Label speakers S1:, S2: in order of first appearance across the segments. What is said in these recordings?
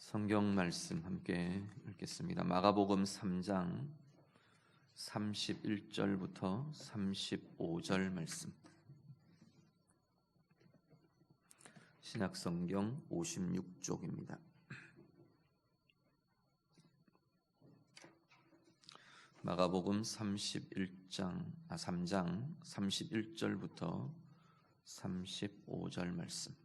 S1: 성경 말씀 함께 읽겠습니다. 마가복음 3장 31절부터 35절 말씀. 신약성경 56쪽입니다. 마가복음 3장 31절부터 35절 말씀.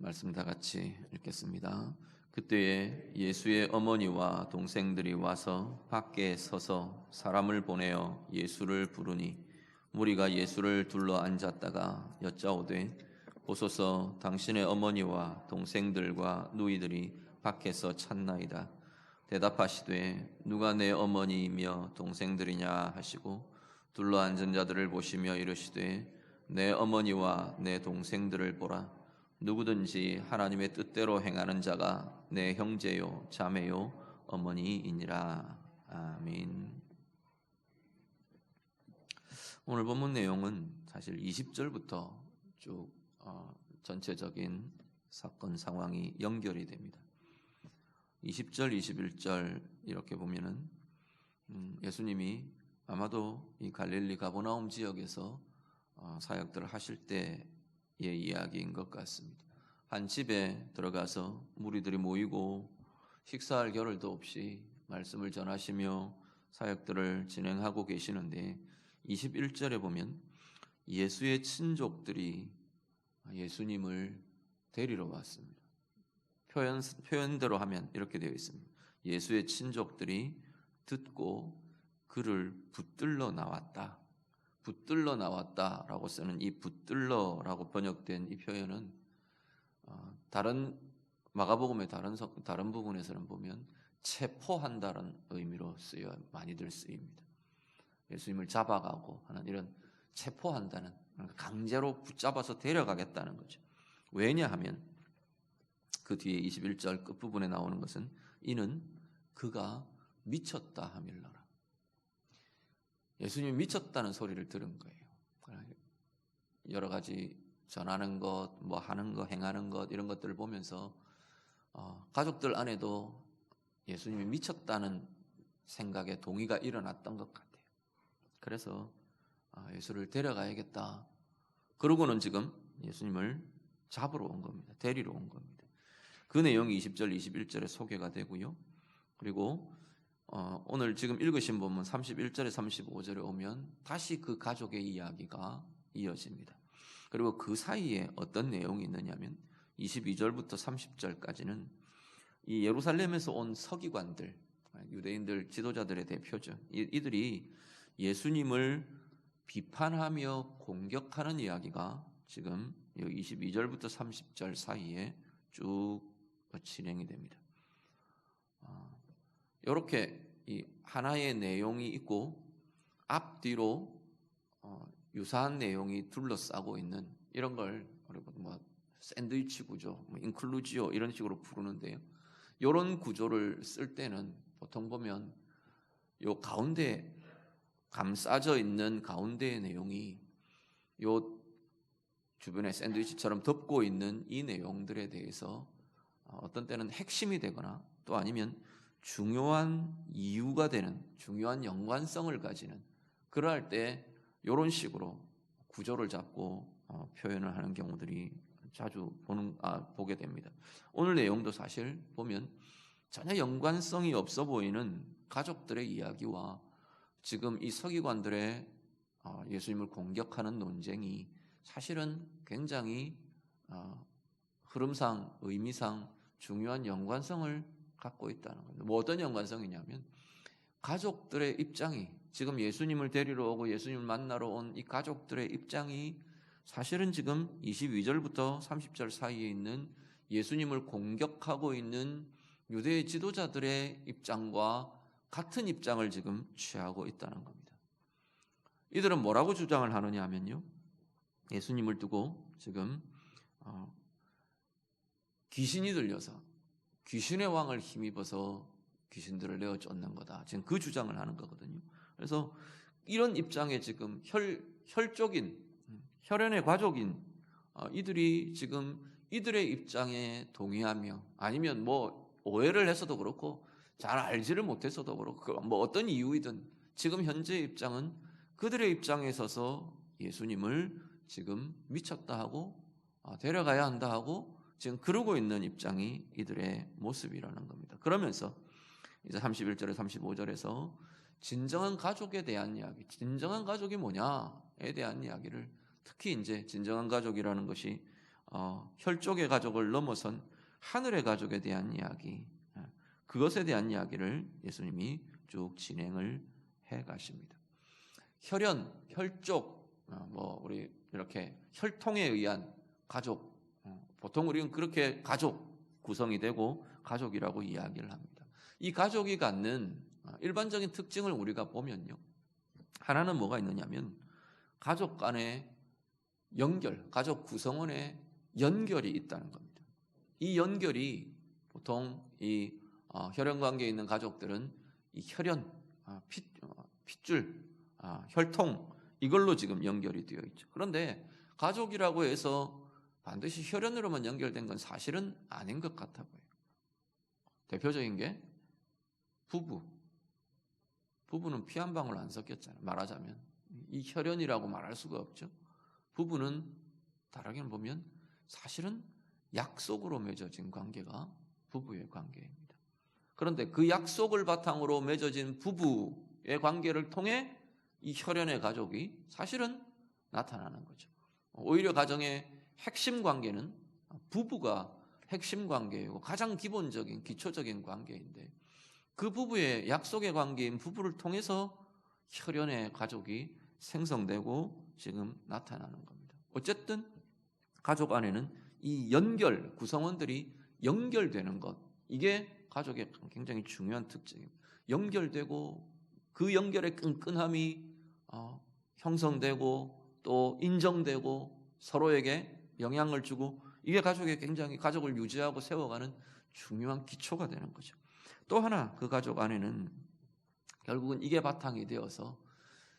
S1: 말씀 다 같이 읽겠습니다. 그때에 예수의 어머니와 동생들이 와서 밖에 서서 사람을 보내어 예수를 부르니 무리가 예수를 둘러 앉았다가 여짜오되 보소서 당신의 어머니와 동생들과 누이들이 밖에서 찾나이다. 대답하시되 누가 내 어머니이며 동생들이냐 하시고 둘러 앉은 자들을 보시며 이르시되 내 어머니와 내 동생들을 보라. 누구든지 하나님의 뜻대로 행하는 자가 내 형제요 자매요 어머니이니라. 아멘. 오늘 본문 내용은 사실 20절부터 쭉 전체적인 사건 상황이 연결이 됩니다. 20절, 21절 이렇게 보면은 예수님이 아마도 이 갈릴리 가버나움 지역에서 사역들을 하실 때의 이야기인 것 같습니다. 한 집에 들어가서 무리들이 모이고 식사할 겨를도 없이 말씀을 전하시며 사역들을 진행하고 계시는데 21절에 보면 예수의 친족들이 예수님을 데리러 왔습니다. 표현대로 하면 이렇게 되어 있습니다. 예수의 친족들이 듣고 그를 붙들러 나왔다. 붙들러 나왔다라고 쓰는 이 붙들러라고 번역된 이 표현은 다른 마가복음의 다른 부분에서는 보면 체포한다는 의미로 많이들 쓰입니다. 예수님을 잡아가고 하는 이런 체포한다는, 강제로 붙잡아서 데려가겠다는 거죠. 왜냐하면 그 뒤에 21절 끝부분에 나오는 것은 이는 그가 미쳤다 하밀러라. 예수님이 미쳤다는 소리를 들은 거예요. 여러 가지 전하는 것, 뭐 하는 것, 행하는 것 이런 것들을 보면서 가족들 안에도 예수님이 미쳤다는 생각에 동의가 일어났던 것 같아요. 그래서 예수를 데려가야겠다. 그러고는 지금 예수님을 잡으러 온 겁니다. 데리러 온 겁니다. 그 내용이 20절, 21절에 소개가 되고요. 그리고 오늘 지금 읽으신 본문 31절에 35절에 오면 다시 그 가족의 이야기가 이어집니다. 그리고 그 사이에 어떤 내용이 있느냐면 22절부터 30절까지는 이 예루살렘에서 온 서기관들, 유대인들 지도자들의 대표죠. 이들이 예수님을 비판하며 공격하는 이야기가 지금 22절부터 30절 사이에 쭉 진행이 됩니다. 이렇게 이 하나의 내용이 있고 앞뒤로 유사한 내용이 둘러싸고 있는 이런 걸 뭐 샌드위치 구조, 인클루지오 이런 식으로 부르는데요. 이런 구조를 쓸 때는 보통 보면 요 가운데 감싸져 있는 가운데의 내용이 요 주변에 샌드위치처럼 덮고 있는 이 내용들에 대해서 어떤 때는 핵심이 되거나 또 아니면 중요한 이유가 되는, 중요한 연관성을 가지는, 그럴 때 이런 식으로 구조를 잡고 표현을 하는 경우들이 자주 보게 됩니다. 오늘 내용도 사실 보면 전혀 연관성이 없어 보이는 가족들의 이야기와 지금 이 서기관들의 예수님을 공격하는 논쟁이 사실은 굉장히 흐름상, 의미상 중요한 연관성을 갖고 있다는 겁니다. 뭐 어떤 연관성이냐면 가족들의 입장이, 지금 예수님을 데리러 오고 예수님을 만나러 온 이 가족들의 입장이 사실은 지금 22절부터 30절 사이에 있는 예수님을 공격하고 있는 유대 지도자들의 입장과 같은 입장을 지금 취하고 있다는 겁니다. 이들은 뭐라고 주장을 하느냐 하면요, 예수님을 두고 지금 귀신이 들려서 귀신의 왕을 힘입어서 귀신들을 내어 쫓는 거다. 지금 그 주장을 하는 거거든요. 그래서 이런 입장에 지금 혈족인 혈연의 가족인 이들이 지금 이들의 입장에 동의하며 아니면 뭐 오해를 해서도 그렇고 잘 알지를 못해서도 그렇고 뭐 어떤 이유이든 지금 현재의 입장은 그들의 입장에 서서 예수님을 지금 미쳤다 하고 데려가야 한다 하고 지금 그러고 있는 입장이 이들의 모습이라는 겁니다. 그러면서 이제 31절에 35절에서 진정한 가족에 대한 이야기, 진정한 가족이 뭐냐에 대한 이야기를 특히 이제 진정한 가족이라는 것이 혈족의 가족을 넘어선 하늘의 가족에 대한 이야기, 그것에 대한 이야기를 예수님이 쭉 진행을 해 가십니다. 혈연, 혈족, 뭐 우리 이렇게 혈통에 의한 가족, 보통 우리는 그렇게 가족 구성이 되고 가족이라고 이야기를 합니다. 이 가족이 갖는 일반적인 특징을 우리가 보면요, 하나는 뭐가 있느냐면 가족 간의 연결, 가족 구성원의 연결이 있다는 겁니다. 이 연결이 보통 이 혈연 관계에 있는 가족들은 이 혈연, 핏줄, 혈통 이걸로 지금 연결이 되어 있죠. 그런데 가족이라고 해서 반드시 혈연으로만 연결된 건 사실은 아닌 것 같아 보여요. 대표적인 게 부부는 피 한 방울 안 섞였잖아요. 말하자면 이 혈연이라고 말할 수가 없죠. 부부는 다르게 보면 사실은 약속으로 맺어진 관계가 부부의 관계입니다. 그런데 그 약속을 바탕으로 맺어진 부부의 관계를 통해 이 혈연의 가족이 사실은 나타나는 거죠. 오히려 가정의 핵심 관계는 부부가 핵심 관계이고 가장 기본적인 기초적인 관계인데 그 부부의 약속의 관계인 부부를 통해서 혈연의 가족이 생성되고 지금 나타나는 겁니다. 어쨌든 가족 안에는 이 연결, 구성원들이 연결되는 것, 이게 가족의 굉장히 중요한 특징입니다. 연결되고 그 연결의 끈끈함이 형성되고 또 인정되고 서로에게 영향을 주고 이게 가족의 굉장히 가족을 유지하고 세워가는 중요한 기초가 되는 거죠. 또 하나 그 가족 안에는 결국은 이게 바탕이 되어서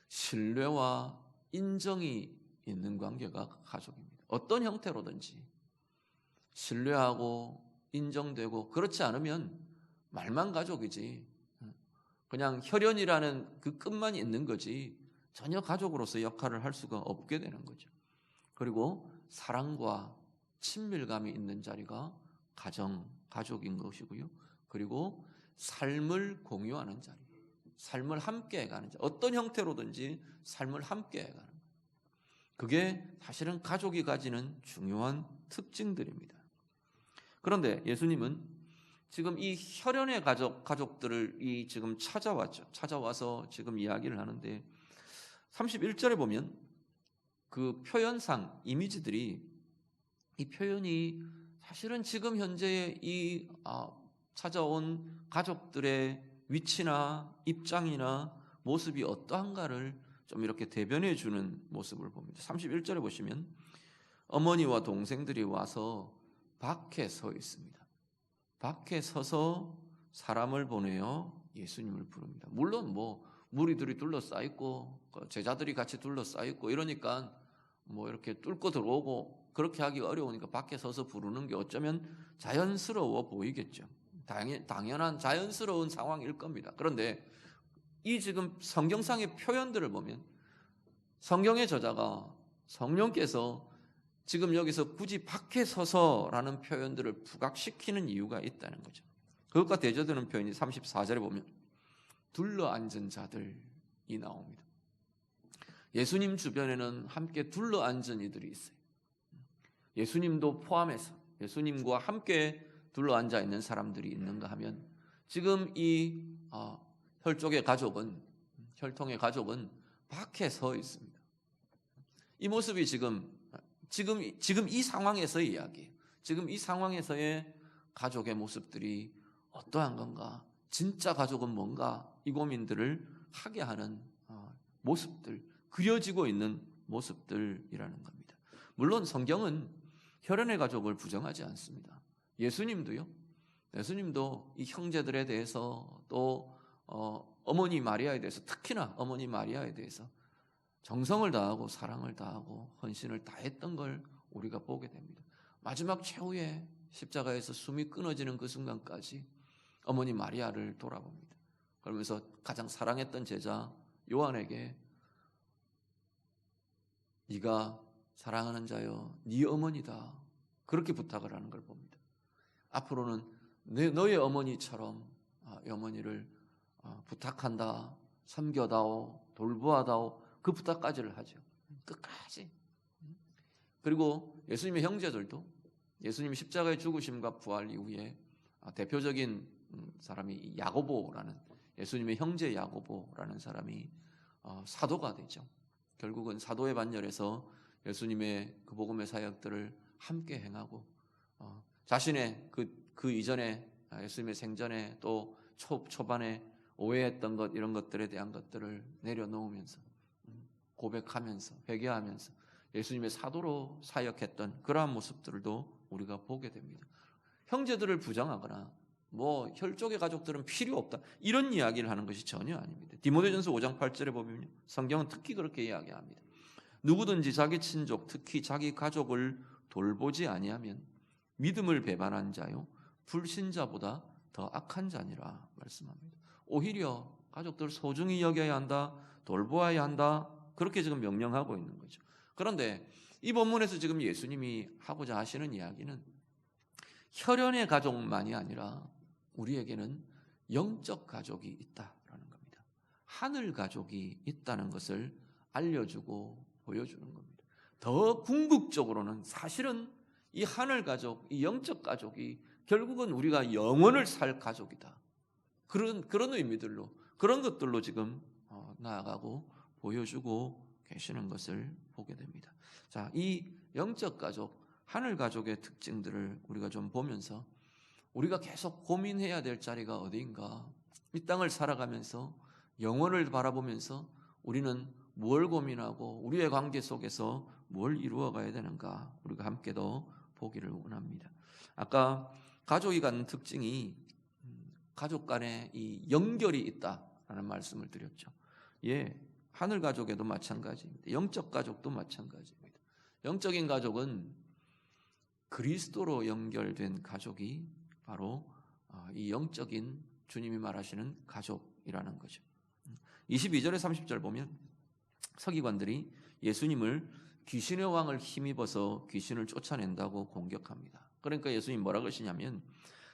S1: 신뢰와 인정이 있는 관계가 가족입니다. 어떤 형태로든지 신뢰하고 인정되고 그렇지 않으면 말만 가족이지 그냥 혈연이라는 그 끝만 있는 거지 전혀 가족으로서 역할을 할 수가 없게 되는 거죠. 그리고 사랑과 친밀감이 있는 자리가 가족인 것이고요. 그리고 삶을 공유하는 자리, 삶을 함께 가는 자리, 어떤 형태로든지 삶을 함께 가는 자리. 그게 사실은 가족이 가지는 중요한 특징들입니다. 그런데 예수님은 지금 이 혈연의 가족들을 지금 찾아왔죠. 찾아와서 지금 이야기를 하는데 31절에 보면 그 표현상 이미지들이 이 표현이 사실은 지금 현재의 이 찾아온 가족들의 위치나 입장이나 모습이 어떠한가를 좀 이렇게 대변해 주는 모습을 봅니다. 31절에 보시면 어머니와 동생들이 와서 밖에 서 있습니다. 밖에 서서 사람을 보내어 예수님을 부릅니다. 물론 뭐 무리들이 둘러싸여 있고 제자들이 같이 둘러싸여 있고 이러니까 뭐 이렇게 뚫고 들어오고 그렇게 하기가 어려우니까 밖에 서서 부르는 게 어쩌면 자연스러워 보이겠죠. 당연한 자연스러운 상황일 겁니다. 그런데 이 지금 성경상의 표현들을 보면 성경의 저자가 성령께서 지금 여기서 굳이 밖에 서서라는 표현들을 부각시키는 이유가 있다는 거죠. 그것과 대조되는 표현이 34절에 보면 둘러앉은 자들이 나옵니다. 예수님 주변에는 함께 둘러앉은 이들이 있어요. 예수님도 포함해서 예수님과 함께 둘러앉아 있는 사람들이 있는가 하면 지금 이 혈통의 가족은 밖에 서 있습니다. 이 모습이 지금 이 상황에서의 이야기예요. 지금 이 상황에서의 가족의 모습들이 어떠한 건가? 진짜 가족은 뭔가? 이 고민들을 하게 하는 모습들, 그려지고 있는 모습들이라는 겁니다. 물론 성경은 혈연의 가족을 부정하지 않습니다. 예수님도 이 형제들에 대해서 또 어머니 마리아에 대해서 특히나 어머니 마리아에 대해서 정성을 다하고 사랑을 다하고 헌신을 다했던 걸 우리가 보게 됩니다. 마지막 최후의 십자가에서 숨이 끊어지는 그 순간까지 어머니 마리아를 돌아봅니다. 그러면서 가장 사랑했던 제자 요한에게 네가 사랑하는 자여 네 어머니다 그렇게 부탁을 하는 걸 봅니다. 앞으로는 너의 어머니처럼 어머니를 부탁한다, 섬겨다오, 돌보아다오 그 부탁까지를 하죠. 끝까지. 그리고 예수님의 형제들도 예수님의 십자가의 죽으심과 부활 이후에 대표적인 사람이 야고보라는 예수님의 형제 야고보라는 사람이 사도가 되죠. 결국은 사도의 반열에서 예수님의 그 복음의 사역들을 함께 행하고 자신의 그 이전에 예수님의 생전에 또 초반에 오해했던 것 이런 것들에 대한 것들을 내려놓으면서 고백하면서 회개하면서 예수님의 사도로 사역했던 그러한 모습들도 우리가 보게 됩니다. 형제들을 부정하거나 뭐 혈족의 가족들은 필요 없다 이런 이야기를 하는 것이 전혀 아닙니다. 디모데전서 5장 8절에 보면 성경은 특히 그렇게 이야기합니다. 누구든지 자기 친족 특히 자기 가족을 돌보지 아니하면 믿음을 배반한 자요 불신자보다 더 악한 자니라 말씀합니다. 오히려 가족들 소중히 여겨야 한다, 돌보아야 한다 그렇게 지금 명령하고 있는 거죠. 그런데 이 본문에서 지금 예수님이 하고자 하시는 이야기는 혈연의 가족만이 아니라 우리에게는 영적 가족이 있다라는 겁니다. 하늘 가족이 있다는 것을 알려주고 보여주는 겁니다. 더 궁극적으로는 사실은 이 하늘 가족, 이 영적 가족이 결국은 우리가 영원을 살 가족이다. 그런 의미들로 그런 것들로 지금 나아가고 보여주고 계시는 것을 보게 됩니다. 자, 이 영적 가족, 하늘 가족의 특징들을 우리가 좀 보면서 우리가 계속 고민해야 될 자리가 어디인가? 이 땅을 살아가면서 영혼을 바라보면서 우리는 뭘 고민하고 우리의 관계 속에서 뭘 이루어가야 되는가? 우리가 함께 더 보기를 원합니다. 아까 가족이 갖는 특징이 가족 간에 이 연결이 있다라는 말씀을 드렸죠. 예, 하늘 가족에도 마찬가지입니다. 영적 가족도 마찬가지입니다. 영적인 가족은 그리스도로 연결된 가족이 바로 이 영적인 주님이 말하시는 가족이라는 거죠. 22절에 30절 보면 서기관들이 예수님을 귀신의 왕을 힘입어서 귀신을 쫓아낸다고 공격합니다. 그러니까 예수님 뭐라 그러시냐면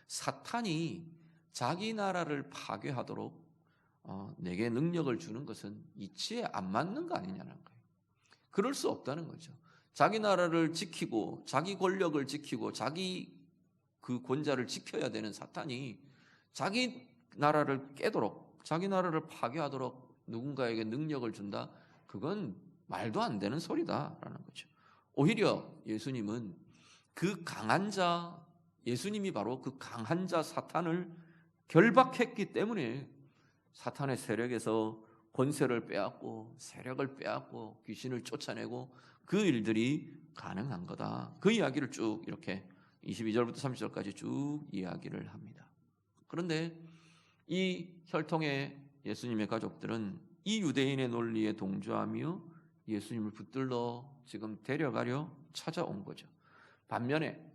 S1: 사탄이 자기 나라를 파괴하도록 내게 능력을 주는 것은 이치에 안 맞는 거 아니냐는 거예요. 그럴 수 없다는 거죠. 자기 나라를 지키고 자기 권력을 지키고 자기 그 권자를 지켜야 되는 사탄이 자기 나라를 깨도록 자기 나라를 파괴하도록 누군가에게 능력을 준다? 그건 말도 안 되는 소리다라는 거죠. 오히려 예수님은 그 강한 자, 예수님이 바로 그 강한 자 사탄을 결박했기 때문에 사탄의 세력에서 권세를 빼앗고 세력을 빼앗고 귀신을 쫓아내고 그 일들이 가능한 거다. 그 이야기를 쭉 이렇게 22절부터 30절까지 쭉 이야기를 합니다. 그런데 이 혈통의 예수님의 가족들은 이 유대인의 논리에 동조하며 예수님을 붙들러 지금 데려가려 찾아온 거죠. 반면에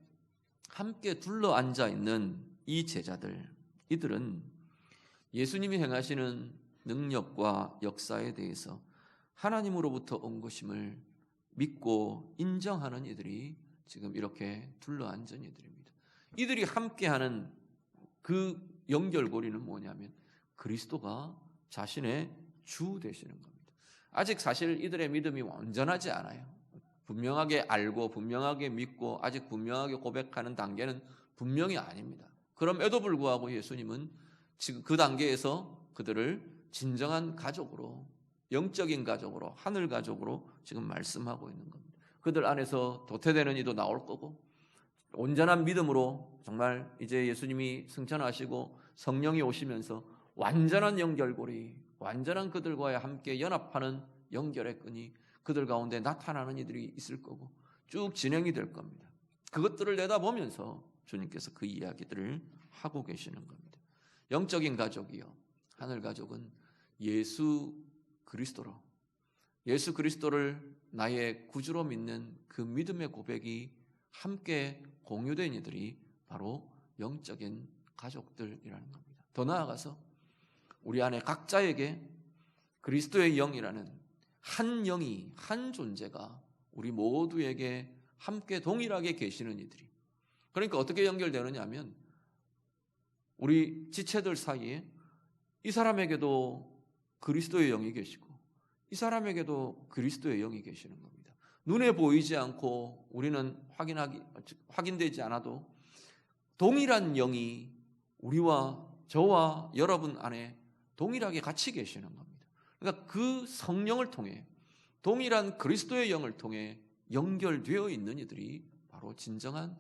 S1: 함께 둘러 앉아 있는 이 제자들, 이들은 예수님이 행하시는 능력과 역사에 대해서 하나님으로부터 온 것임을 믿고 인정하는 이들이 지금 이렇게 둘러앉은 이들입니다. 이들이 함께하는 그 연결고리는 뭐냐면 그리스도가 자신의 주 되시는 겁니다. 아직 사실 이들의 믿음이 완전하지 않아요. 분명하게 알고 분명하게 믿고 아직 분명하게 고백하는 단계는 분명히 아닙니다. 그럼에도 불구하고 예수님은 지금 그 단계에서 그들을 진정한 가족으로, 영적인 가족으로, 하늘 가족으로 지금 말씀하고 있는 겁니다. 그들 안에서 도태되는 이도 나올 거고 온전한 믿음으로 정말 이제 예수님이 승천하시고 성령이 오시면서 완전한 연결고리, 완전한 그들과의 함께 연합하는 연결의 끈이 그들 가운데 나타나는 이들이 있을 거고 쭉 진행이 될 겁니다. 그것들을 내다보면서 주님께서 그 이야기들을 하고 계시는 겁니다. 영적인 가족이요, 하늘 가족은 예수 그리스도로 예수 그리스도를 나의 구주로 믿는 그 믿음의 고백이 함께 공유된 이들이 바로 영적인 가족들이라는 겁니다. 더 나아가서 우리 안에 각자에게 그리스도의 영이라는 한 영이, 한 존재가 우리 모두에게 함께 동일하게 계시는 이들이. 그러니까 어떻게 연결되느냐 하면 우리 지체들 사이에 이 사람에게도 그리스도의 영이 계시고 이 사람에게도 그리스도의 영이 계시는 겁니다. 눈에 보이지 않고 우리는 확인되지 않아도 동일한 영이 우리와 저와 여러분 안에 동일하게 같이 계시는 겁니다. 그러니까 그 성령을 통해 동일한 그리스도의 영을 통해 연결되어 있는 이들이 바로 진정한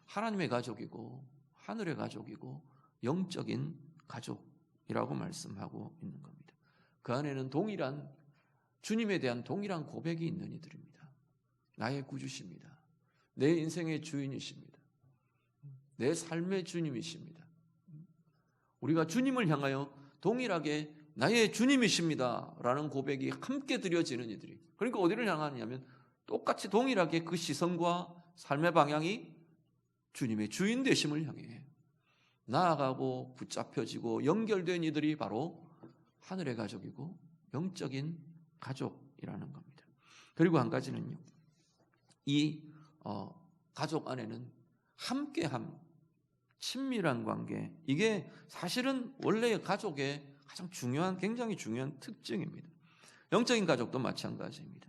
S1: 하나님의 가족이고 하늘의 가족이고 영적인 가족이라고 말씀하고 있는 겁니다. 그 안에는 동일한 주님에 대한 동일한 고백이 있는 이들입니다. 나의 구주십니다. 내 인생의 주인이십니다. 내 삶의 주님이십니다. 우리가 주님을 향하여 동일하게 나의 주님이십니다 라는 고백이 함께 드려지는 이들이, 그러니까 어디를 향하냐면 똑같이 동일하게 그 시선과 삶의 방향이 주님의 주인 되심을 향해 나아가고 붙잡혀지고 연결된 이들이 바로 하늘의 가족이고 영적인 가족이라는 겁니다. 그리고 한 가지는요, 이 가족 안에는 함께함, 친밀한 관계, 이게 사실은 원래 가족의 가장 중요한, 굉장히 중요한 특징입니다. 영적인 가족도 마찬가지입니다.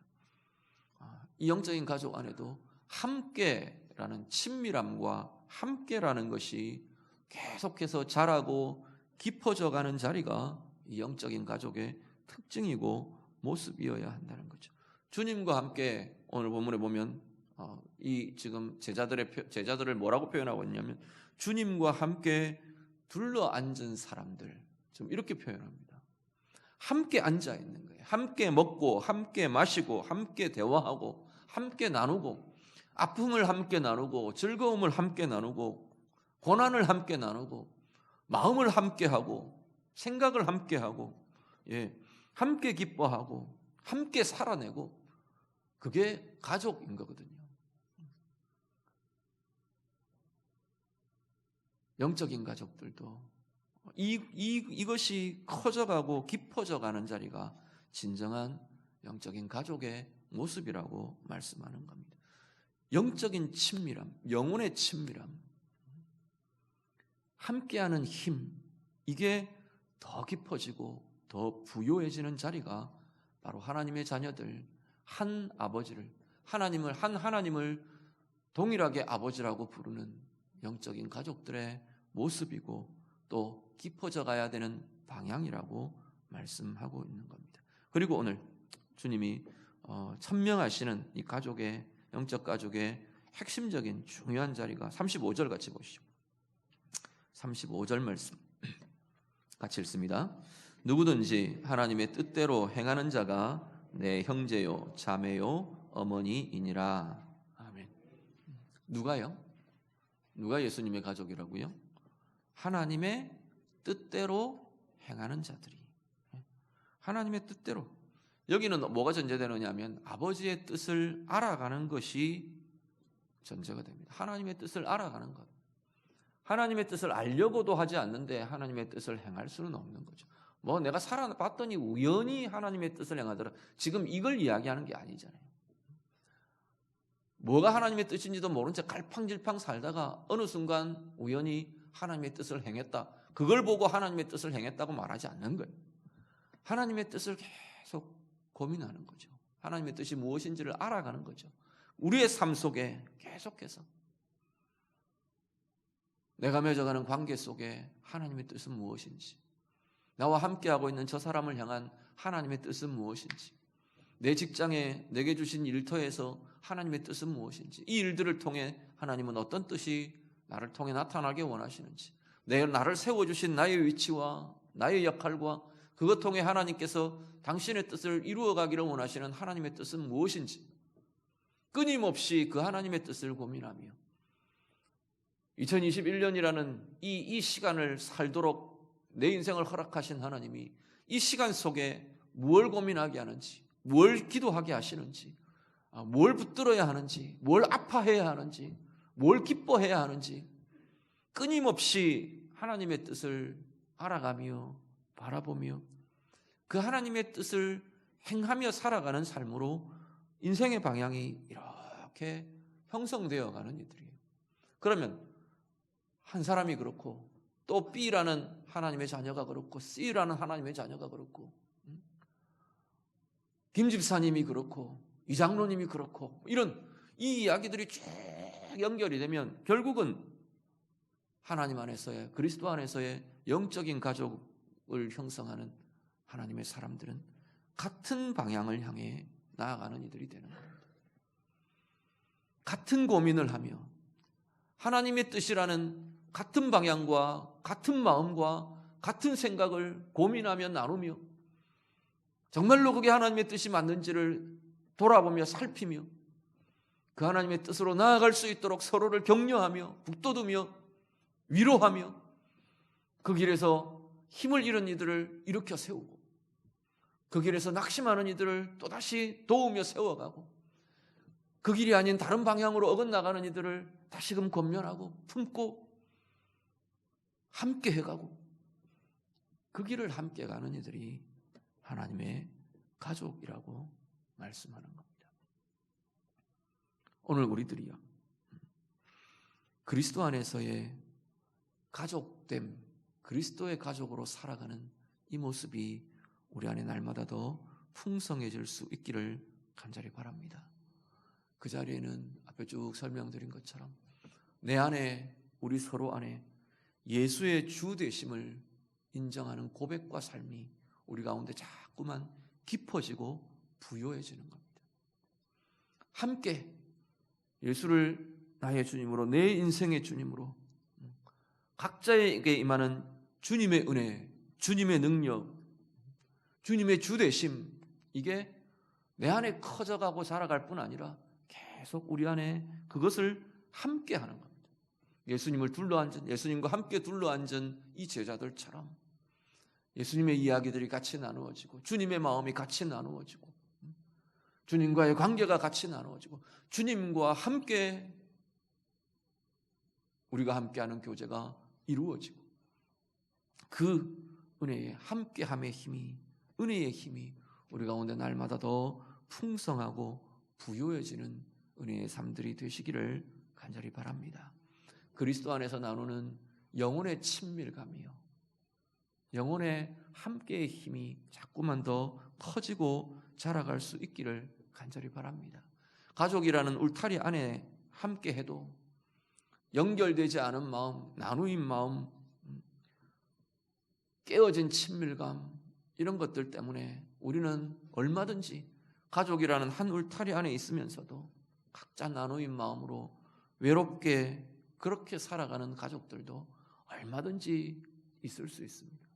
S1: 이 영적인 가족 안에도 함께라는 친밀함과 함께라는 것이 계속해서 자라고 깊어져 가는 자리가 이 영적인 가족의 특징이고 모습이어야 한다는 거죠. 주님과 함께 오늘 본문에 보면 이 지금 제자들을 뭐라고 표현하고 있냐면 주님과 함께 둘러 앉은 사람들, 좀 이렇게 표현합니다. 함께 앉아 있는 거예요. 함께 먹고 함께 마시고 함께 대화하고 함께 나누고 아픔을 함께 나누고 즐거움을 함께 나누고 고난을 함께 나누고 마음을 함께 하고 생각을 함께 하고 함께 기뻐하고 함께 살아내고, 그게 가족인 거거든요. 영적인 가족들도 이것이 커져가고 깊어져가는 자리가 진정한 영적인 가족의 모습이라고 말씀하는 겁니다. 영적인 친밀함, 영혼의 친밀함, 함께하는 힘, 이게 더 깊어지고 더 부요해지는 자리가 바로 하나님의 자녀들, 한 아버지를, 하나님을 동일하게 아버지라고 부르는 영적인 가족들의 모습이고 또 깊어져 가야 되는 방향이라고 말씀하고 있는 겁니다. 그리고 오늘 주님이 천명하시는 이 가족의, 영적 가족의 핵심적인 중요한 자리가 35절 같이 보시죠. 35절 말씀 같이 읽습니다. 누구든지 하나님의 뜻대로 행하는 자가 내 형제요 자매요 어머니이니라. 아멘. 누가요? 누가 예수님의 가족이라고요? 하나님의 뜻대로 행하는 자들이. 하나님의 뜻대로. 여기는 뭐가 전제되느냐 하면 아버지의 뜻을 알아가는 것이 전제가 됩니다. 하나님의 뜻을 알아가는 것. 하나님의 뜻을 알려고도 하지 않는데 하나님의 뜻을 행할 수는 없는 거죠. 내가 살아봤더니 우연히 하나님의 뜻을 행하더라, 지금 이걸 이야기하는 게 아니잖아요. 뭐가 하나님의 뜻인지도 모른 채 갈팡질팡 살다가 어느 순간 우연히 하나님의 뜻을 행했다, 그걸 보고 하나님의 뜻을 행했다고 말하지 않는 거예요. 하나님의 뜻을 계속 고민하는 거죠. 하나님의 뜻이 무엇인지를 알아가는 거죠. 우리의 삶 속에 계속해서 내가 맺어가는 관계 속에 하나님의 뜻은 무엇인지, 나와 함께하고 있는 저 사람을 향한 하나님의 뜻은 무엇인지, 내 직장에 내게 주신 일터에서 하나님의 뜻은 무엇인지, 이 일들을 통해 하나님은 어떤 뜻이 나를 통해 나타나게 원하시는지, 나를 세워주신 나의 위치와 나의 역할과 그것 통해 하나님께서 당신의 뜻을 이루어가기를 원하시는 하나님의 뜻은 무엇인지 끊임없이 그 하나님의 뜻을 고민하며 2021년이라는 이 시간을 살도록 내 인생을 허락하신 하나님이 이 시간 속에 무엇을 고민하게 하는지, 뭘 기도하게 하시는지, 뭘 붙들어야 하는지, 뭘 아파해야 하는지, 뭘 기뻐해야 하는지 끊임없이 하나님의 뜻을 알아가며 바라보며 그 하나님의 뜻을 행하며 살아가는 삶으로 인생의 방향이 이렇게 형성되어 가는 이들이에요. 그러면 한 사람이 그렇고 또 B라는 하나님의 자녀가 그렇고 C라는 하나님의 자녀가 그렇고 김 집사님이 그렇고 이 장로님이 그렇고 이런 이 이야기들이 쭉 연결이 되면 결국은 하나님 안에서의 그리스도 안에서의 영적인 가족을 형성하는 하나님의 사람들은 같은 방향을 향해 나아가는 이들이 되는 겁니다. 같은 고민을 하며 하나님의 뜻이라는 같은 방향과 같은 마음과 같은 생각을 고민하며 나누며 정말로 그게 하나님의 뜻이 맞는지를 돌아보며 살피며 그 하나님의 뜻으로 나아갈 수 있도록 서로를 격려하며 북돋우며 위로하며 그 길에서 힘을 잃은 이들을 일으켜 세우고 그 길에서 낙심하는 이들을 또다시 도우며 세워가고 그 길이 아닌 다른 방향으로 어긋나가는 이들을 다시금 권면하고 품고 함께 해가고 그 길을 함께 가는 이들이 하나님의 가족이라고 말씀하는 겁니다. 오늘 우리들이요 그리스도 안에서의 가족됨, 그리스도의 가족으로 살아가는 이 모습이 우리 안에 날마다 더 풍성해질 수 있기를 간절히 바랍니다. 그 자리에는 앞에 쭉 설명드린 것처럼 내 안에 우리 서로 안에 예수의 주 되심을 인정하는 고백과 삶이 우리 가운데 자꾸만 깊어지고 부요해지는 겁니다. 함께 예수를 나의 주님으로 내 인생의 주님으로 각자에게 임하는 주님의 은혜, 주님의 능력, 주님의 주되심 이게 내 안에 커져가고 자라갈 뿐 아니라 계속 우리 안에 그것을 함께 하는 겁니다. 예수님을 둘러앉은 예수님과 함께 둘러앉은 이 제자들처럼 예수님의 이야기들이 같이 나누어지고 주님의 마음이 같이 나누어지고 주님과의 관계가 같이 나누어지고 주님과 함께 우리가 함께하는 교제가 이루어지고 그 은혜의 함께함의 힘이 은혜의 힘이 우리 가운데 날마다 더 풍성하고 부요해지는 은혜의 삶들이 되시기를 간절히 바랍니다. 그리스도 안에서 나누는 영혼의 친밀감이요 영혼의 함께의 힘이 자꾸만 더 커지고 자라갈 수 있기를 간절히 바랍니다. 가족이라는 울타리 안에 함께해도 연결되지 않은 마음, 나누인 마음, 깨어진 친밀감 이런 것들 때문에 우리는 얼마든지 가족이라는 한 울타리 안에 있으면서도 각자 나누인 마음으로 외롭게 그렇게 살아가는 가족들도 얼마든지 있을 수 있습니다.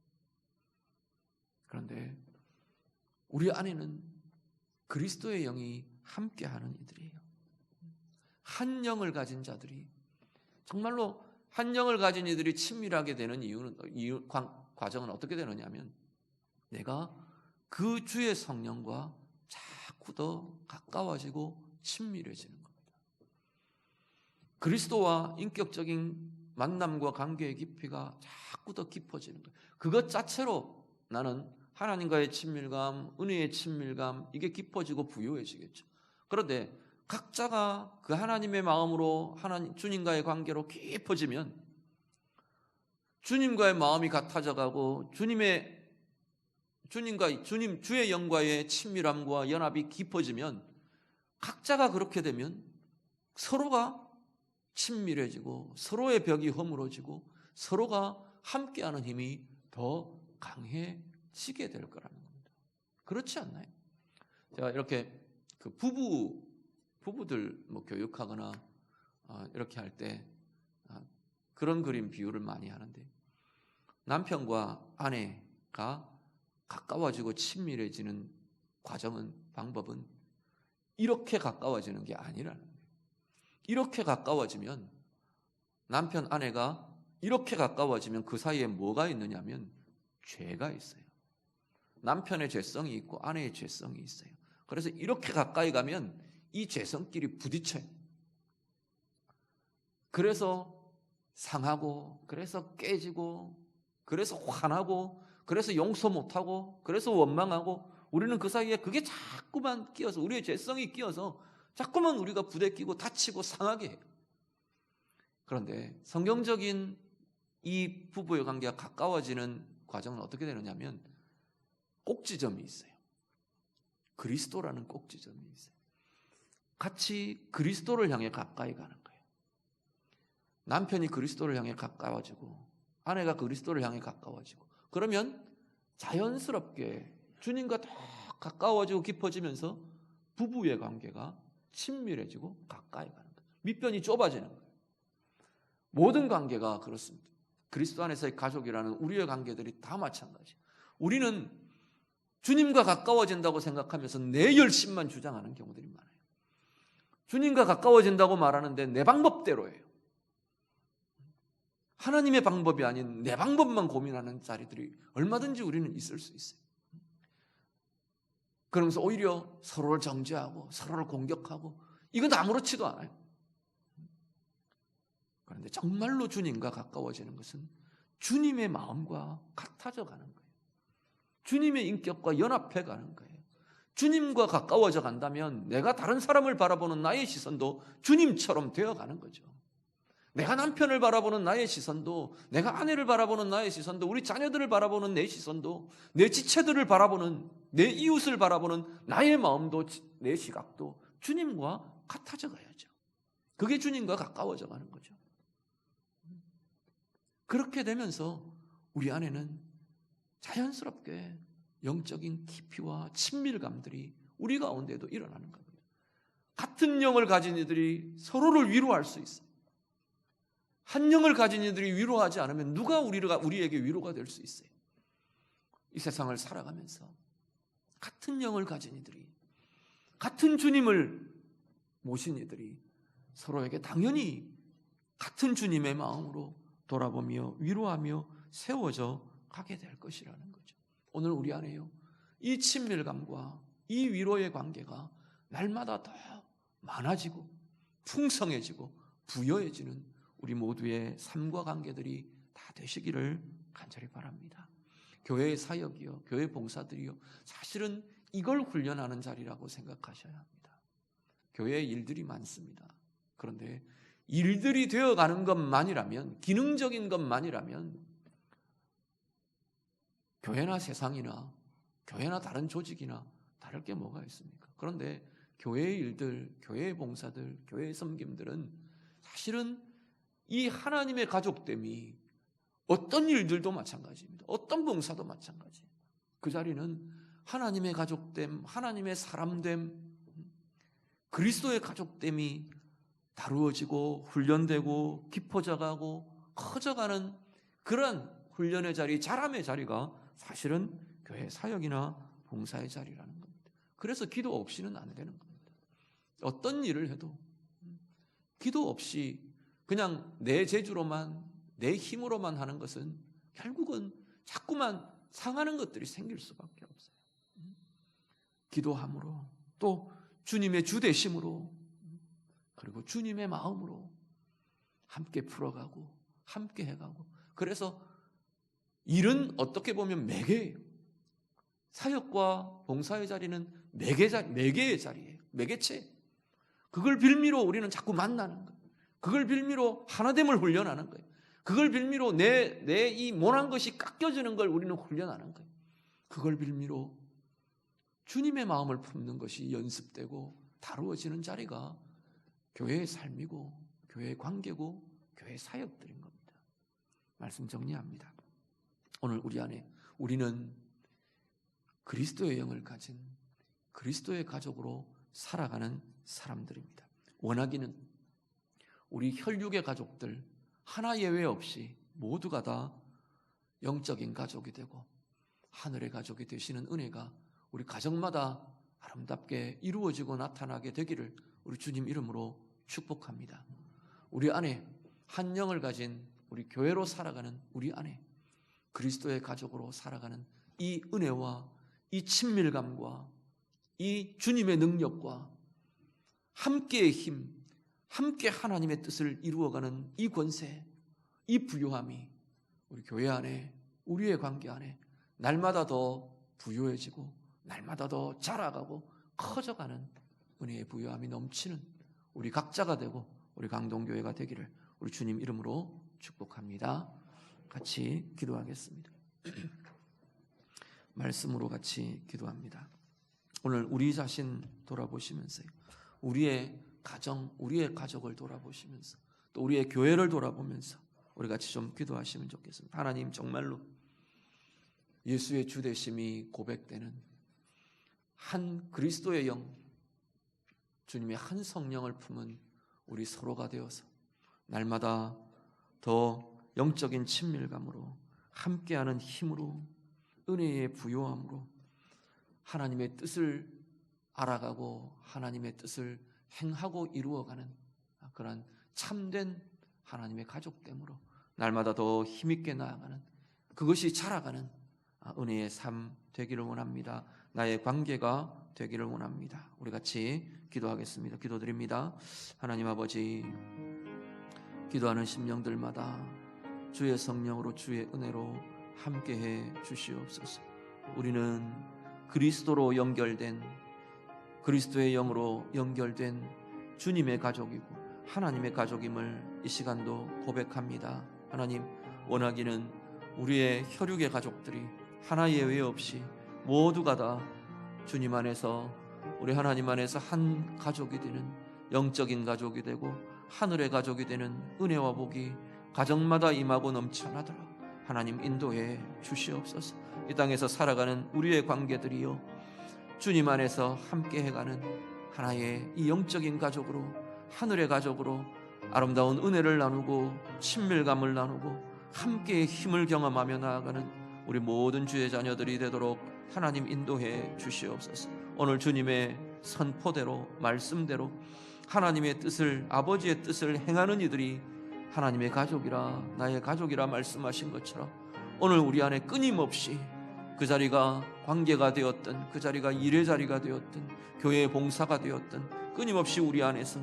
S1: 그런데 우리 안에는 그리스도의 영이 함께하는 이들이에요. 한 영을 가진 자들이 정말로 한 영을 가진 이들이 친밀하게 되는 과정은 어떻게 되느냐면 내가 그 주의 성령과 자꾸 더 가까워지고 친밀해지는 겁니다. 그리스도와 인격적인 만남과 관계의 깊이가 자꾸 더 깊어지는 거예요. 그것 자체로 나는 하나님과의 친밀감, 은혜의 친밀감 이게 깊어지고 부유해지겠죠. 그런데 각자가 그 하나님의 마음으로 주님과의 관계로 깊어지면 주님과의 마음이 같아져 가고 주의 영과의 친밀함과 연합이 깊어지면 각자가 그렇게 되면 서로가 친밀해지고 서로의 벽이 허물어지고 서로가 함께하는 힘이 더 강해지게 될 거라는 겁니다. 그렇지 않나요? 제가 이렇게 그 부부들 교육하거나 이렇게 할 때 그런 그림 비유를 많이 하는데 남편과 아내가 가까워지고 친밀해지는 방법은 이렇게 가까워지는 게 아니라는 거예요. 이렇게 가까워지면 남편, 아내가 이렇게 가까워지면 그 사이에 뭐가 있느냐면 죄가 있어요. 남편의 죄성이 있고 아내의 죄성이 있어요. 그래서 이렇게 가까이 가면 이 죄성끼리 부딪혀요. 그래서 상하고, 그래서 깨지고, 그래서 화나고, 그래서 용서 못하고, 그래서 원망하고, 우리는 그 사이에 그게 자꾸만 끼어서, 우리의 죄성이 끼어서 자꾸만 우리가 부대끼고 다치고 상하게 해요. 그런데 성경적인 이 부부의 관계가 가까워지는 과정은 어떻게 되느냐면 꼭지점이 있어요. 그리스도라는 꼭지점이 있어요. 같이 그리스도를 향해 가까이 가는 거예요. 남편이 그리스도를 향해 가까워지고 아내가 그리스도를 향해 가까워지고 그러면 자연스럽게 주님과 더 가까워지고 깊어지면서 부부의 관계가 친밀해지고 가까이 가는 거예요. 밑변이 좁아지는 거예요. 모든 관계가 그렇습니다. 그리스도 안에서의 가족이라는 우리의 관계들이 다 마찬가지예요. 우리는 주님과 가까워진다고 생각하면서 내 열심만 주장하는 경우들이 많아요. 주님과 가까워진다고 말하는데 내 방법대로예요. 하나님의 방법이 아닌 내 방법만 고민하는 자리들이 얼마든지 우리는 있을 수 있어요. 그러면서 오히려 서로를 정죄하고 서로를 공격하고 이건 아무렇지도 않아요. 그런데 정말로 주님과 가까워지는 것은 주님의 마음과 같아져 가는 거예요. 주님의 인격과 연합해 가는 거예요. 주님과 가까워져 간다면 내가 다른 사람을 바라보는 나의 시선도 주님처럼 되어가는 거죠. 내가 남편을 바라보는 나의 시선도, 내가 아내를 바라보는 나의 시선도, 우리 자녀들을 바라보는 내 시선도, 내 지체들을 바라보는, 내 이웃을 바라보는 나의 마음도, 내 시각도 주님과 같아져 가야죠. 그게 주님과 가까워져 가는 거죠. 그렇게 되면서 우리 안에는 자연스럽게 영적인 깊이와 친밀감들이 우리 가운데도 일어나는 겁니다. 같은 영을 가진 이들이 서로를 위로할 수 있어요. 한 영을 가진 이들이 위로하지 않으면 누가 우리에게 위로가 될 수 있어요? 이 세상을 살아가면서 같은 영을 가진 이들이, 같은 주님을 모신 이들이 서로에게 당연히 같은 주님의 마음으로 돌아보며 위로하며 세워져 가게 될 것이라는 거죠. 오늘 우리 안에요, 이 친밀감과 이 위로의 관계가 날마다 더 많아지고 풍성해지고 부여해지는 우리 모두의 삶과 관계들이 다 되시기를 간절히 바랍니다. 교회의 사역이요, 교회 봉사들이요, 사실은 이걸 훈련하는 자리라고 생각하셔야 합니다. 교회에 일들이 많습니다. 그런데 일들이 되어가는 것만이라면, 기능적인 것만이라면 교회나 세상이나 교회나 다른 조직이나 다를 게 뭐가 있습니까? 그런데 교회의 일들, 교회의 봉사들, 교회의 섬김들은 사실은 이 하나님의 가족됨이 어떤 일들도 마찬가지입니다. 어떤 봉사도 마찬가지예요. 그 자리는 하나님의 가족됨, 하나님의 사람됨, 그리스도의 가족됨이 다루어지고 훈련되고 깊어져가고 커져가는 그런 훈련의 자리, 자람의 자리가 사실은 교회 사역이나 봉사의 자리라는 겁니다. 그래서 기도 없이는 안 되는 겁니다. 어떤 일을 해도 기도 없이 그냥 내 재주로만, 내 힘으로만 하는 것은 결국은 자꾸만 상하는 것들이 생길 수밖에 없어요. 기도함으로, 또 주님의 주되심으로, 그리고 주님의 마음으로 함께 풀어가고 함께 해가고, 그래서 일은 어떻게 보면 매개예요. 사역과 봉사의 자리는 매개의 자리예요. 매개체. 그걸 빌미로 우리는 자꾸 만나는 거예요. 그걸 빌미로 하나됨을 훈련하는 거예요. 그걸 빌미로 내 이 모난 것이 깎여지는 걸 우리는 훈련하는 거예요. 그걸 빌미로 주님의 마음을 품는 것이 연습되고 다루어지는 자리가 교회의 삶이고 교회의 관계고 교회의 사역들인 겁니다. 말씀 정리합니다. 오늘 우리 안에 우리는 그리스도의 영을 가진 그리스도의 가족으로 살아가는 사람들입니다. 원하기는 우리 혈육의 가족들 하나 예외 없이 모두가 다 영적인 가족이 되고 하늘의 가족이 되시는 은혜가 우리 가정마다 아름답게 이루어지고 나타나게 되기를 우리 주님 이름으로 축복합니다. 우리 안에 한 영을 가진 우리 교회로 살아가는 우리 안에 그리스도의 가족으로 살아가는 이 은혜와 이 친밀감과 이 주님의 능력과 함께의 힘, 함께 하나님의 뜻을 이루어가는 이 권세, 이 부요함이 우리 교회 안에, 우리의 관계 안에 날마다 더 부요해지고 날마다 더 자라가고 커져가는 은혜의 부요함이 넘치는 우리 각자가 되고 우리 강동교회가 되기를 우리 주님 이름으로 축복합니다. 같이 기도하겠습니다. 말씀으로 같이 기도합니다. 오늘 우리 자신 돌아보시면서요, 우리의 가정, 우리의 가족을 돌아보시면서 또 우리의 교회를 돌아보면서 우리 같이 좀 기도하시면 좋겠습니다. 하나님, 정말로 예수의 주되심이 고백되는 한 그리스도의 영, 주님의 한 성령을 품은 우리 서로가 되어서 날마다 더 영적인 친밀감으로, 함께하는 힘으로, 은혜의 부요함으로 하나님의 뜻을 알아가고 하나님의 뜻을 행하고 이루어가는 그런 참된 하나님의 가족됨으로 날마다 더 힘있게 나아가는, 그것이 자라가는 은혜의 삶 되기를 원합니다. 나의 관계가 되기를 원합니다. 우리 같이 기도하겠습니다. 기도드립니다. 하나님 아버지, 기도하는 심령들마다 주의 성령으로, 주의 은혜로 함께해 주시옵소서. 우리는 그리스도로 연결된, 그리스도의 영으로 연결된 주님의 가족이고 하나님의 가족임을 이 시간도 고백합니다. 하나님, 원하기는 우리의 혈육의 가족들이 하나 예외 없이 모두가 다 주님 안에서, 우리 하나님 안에서 한 가족이 되는, 영적인 가족이 되고 하늘의 가족이 되는 은혜와 복이 가정마다 임하고 넘쳐나도록 하나님 인도해 주시옵소서. 이 땅에서 살아가는 우리의 관계들이요, 주님 안에서 함께 해가는 하나의 이 영적인 가족으로, 하늘의 가족으로 아름다운 은혜를 나누고 친밀감을 나누고 함께의 힘을 경험하며 나아가는 우리 모든 주의 자녀들이 되도록 하나님 인도해 주시옵소서. 오늘 주님의 선포대로, 말씀대로 하나님의 뜻을, 아버지의 뜻을 행하는 이들이 하나님의 가족이라, 나의 가족이라 말씀하신 것처럼 오늘 우리 안에 끊임없이 그 자리가 관계가 되었든, 그 자리가 일의 자리가 되었든, 교회의 봉사가 되었든, 끊임없이 우리 안에서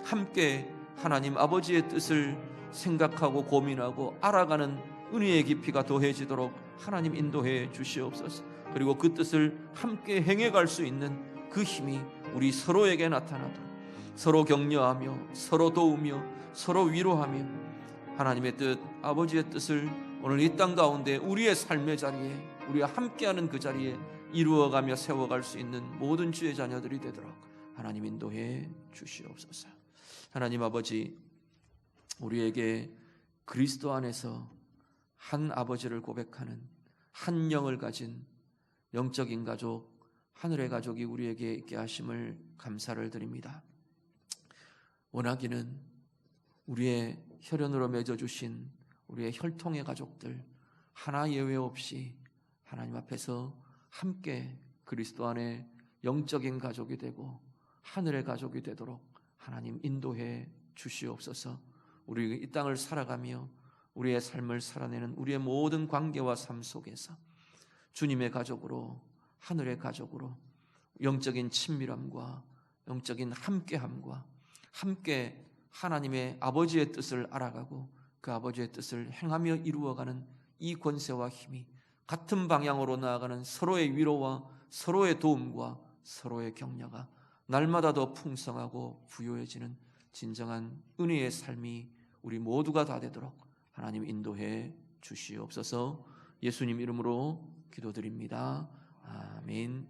S1: 함께 하나님 아버지의 뜻을 생각하고 고민하고 알아가는 은혜의 깊이가 더해지도록 하나님 인도해 주시옵소서. 그리고 그 뜻을 함께 행해갈 수 있는 그 힘이 우리 서로에게 나타나도록, 서로 격려하며 서로 도우며 서로 위로하며 하나님의 뜻, 아버지의 뜻을 오늘 이 땅 가운데 우리의 삶의 자리에, 우리와 함께하는 그 자리에 이루어가며 세워갈 수 있는 모든 주의 자녀들이 되도록 하나님 인도해 주시옵소서. 하나님 아버지, 우리에게 그리스도 안에서 한 아버지를 고백하는 한 영을 가진 영적인 가족, 하늘의 가족이 우리에게 있게 하심을 감사를 드립니다. 원하기는 우리의 혈연으로 맺어주신 우리의 혈통의 가족들 하나 예외 없이 하나님 앞에서 함께 그리스도 안에 영적인 가족이 되고 하늘의 가족이 되도록 하나님 인도해 주시옵소서. 우리 이 땅을 살아가며 우리의 삶을 살아내는 우리의 모든 관계와 삶 속에서 주님의 가족으로, 하늘의 가족으로 영적인 친밀함과 영적인 함께함과 함께 하나님의 아버지의 뜻을 알아가고 그 아버지의 뜻을 행하며 이루어가는 이 권세와 힘이 같은 방향으로 나아가는 서로의 위로와 서로의 도움과 서로의 격려가 날마다 더 풍성하고 부요해지는 진정한 은혜의 삶이 우리 모두가 다 되도록 하나님 인도해 주시옵소서. 예수님 이름으로 기도드립니다. 아멘.